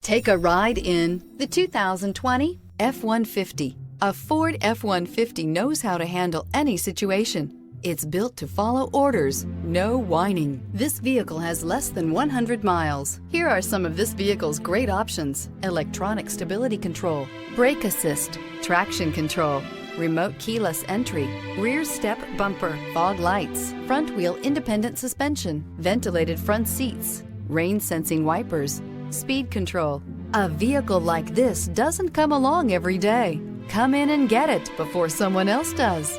Take a ride in the 2020 F-150. A Ford F-150 knows how to handle any situation. It's built to follow orders, no whining. This vehicle has less than 100 miles. Here are some of this vehicle's great options: electronic stability control, brake assist, traction control, remote keyless entry, rear step bumper, fog lights, front wheel independent suspension, ventilated front seats, rain sensing wipers, speed control. A vehicle like this doesn't come along every day. Come in and get it before someone else does.